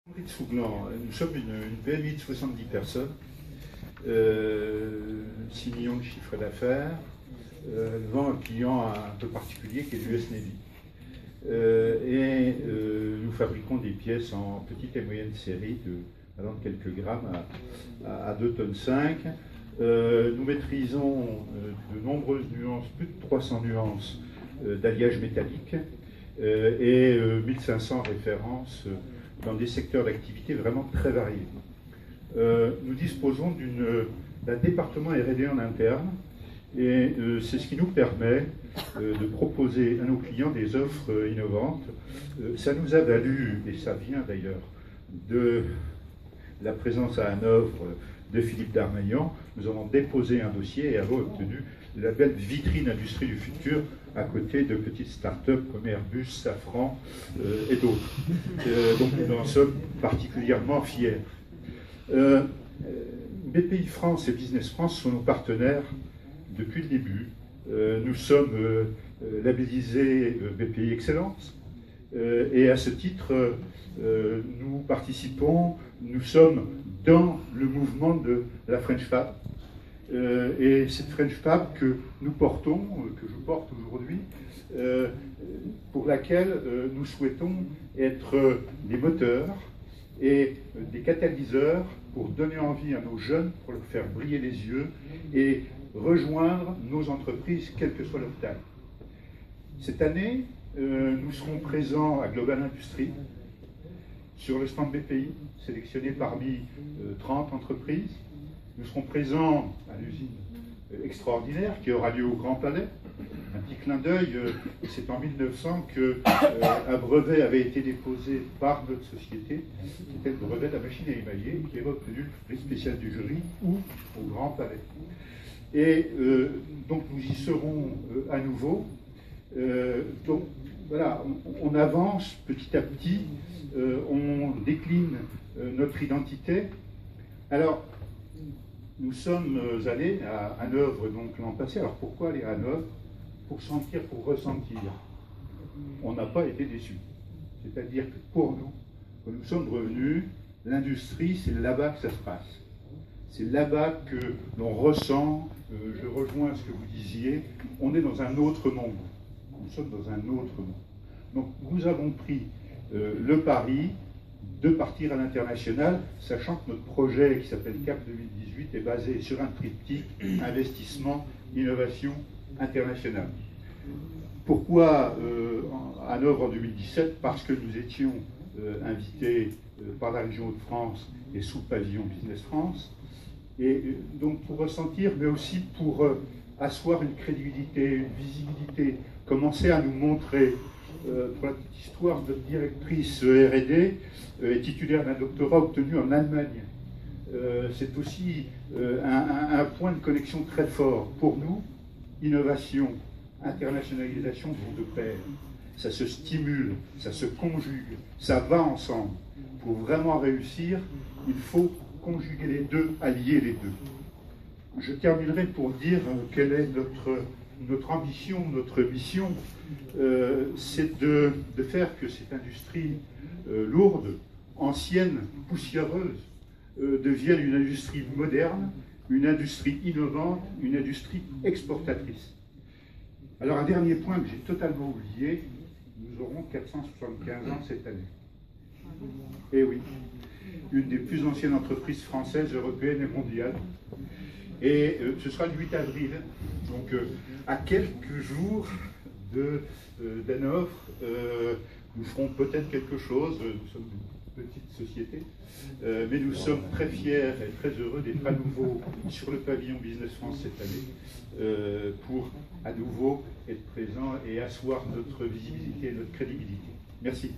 Nous sommes une PMI de 70 personnes, 6 millions de chiffres d'affaires, devant un client un peu particulier qui est l'US Navy. Nous fabriquons des pièces en petite et moyenne série allant de quelques grammes à 2,5 tonnes. Nous maîtrisons de nombreuses nuances, plus de 300 nuances d'alliage métallique et 1500 références dans des secteurs d'activité vraiment très variés. Nous disposons d'un département R&D en interne et c'est ce qui nous permet de proposer à nos clients des offres innovantes. Ça nous a valu, et ça vient d'ailleurs de la présence à Hanovre de Philippe Darmaillan, nous avons déposé un dossier et avons obtenu le label Vitrine Industrie du Futur à côté de petites start-up comme Airbus, Safran et d'autres. Donc nous en sommes particulièrement fiers. BPI France et Business France sont nos partenaires depuis le début. Nous sommes labellisés BPI Excellence et à ce titre, nous participons, nous sommes dans le mouvement de la French Fab. Et cette French Fab que nous portons, que je porte aujourd'hui, pour laquelle nous souhaitons être des moteurs et des catalyseurs pour donner envie à nos jeunes, pour leur faire briller les yeux et rejoindre nos entreprises, quelle que soit leur taille. Cette année, nous serons présents à Global Industries, sur le stand BPI, sélectionné parmi 30 entreprises. Nous serons présents à l'usine extraordinaire qui aura lieu au Grand Palais. Un petit clin d'œil, c'est en 1900 qu'un brevet avait été déposé par notre société. C'était le brevet de la machine à émailler qui avait obtenu le prix spécial du jury ou au Grand Palais. Et donc nous y serons à nouveau. Donc voilà, on avance petit à petit, on décline notre identité. Alors, nous sommes allés à Hanovre donc l'an passé. Alors pourquoi aller à Hanovre? Pour sentir, pour ressentir. On n'a pas été déçus. C'est-à-dire que pour nous, quand nous sommes revenus, l'industrie, c'est là-bas que ça se passe. C'est là-bas que l'on ressent, je rejoins ce que vous disiez, on est dans un autre monde. Nous sommes dans un autre monde. Donc nous avons pris le pari de partir à l'international, sachant que notre projet qui s'appelle CAP 2018 est basé sur un triptyque investissement, innovation, international. Pourquoi Hanovre en 2017? Parce que nous étions invités par la région Hauts-de-France et sous pavillon Business France. Et donc pour ressentir, mais aussi pour asseoir une crédibilité, une visibilité, commencer à nous montrer. Pour la petite histoire, notre directrice R&D est titulaire d'un doctorat obtenu en Allemagne. C'est aussi un point de connexion très fort. Pour nous, innovation, internationalisation vont de pair. Ça se stimule, ça se conjugue, ça va ensemble. Pour vraiment réussir, il faut conjuguer les deux, allier les deux. Je terminerai pour dire quelle est notre ambition, notre mission, c'est de faire que cette industrie lourde, ancienne, poussiéreuse, devienne une industrie moderne, une industrie innovante, une industrie exportatrice. Alors un dernier point que j'ai totalement oublié, nous aurons 475 ans cette année. Et oui, une des plus anciennes entreprises françaises, européennes et mondiales. Et ce sera le 8 avril, donc à quelques jours d'Hanovre, nous ferons peut-être quelque chose, nous sommes une petite société, mais nous sommes très fiers et très heureux d'être à nouveau sur le pavillon Business France cette année, pour à nouveau être présents et asseoir notre visibilité et notre crédibilité. Merci.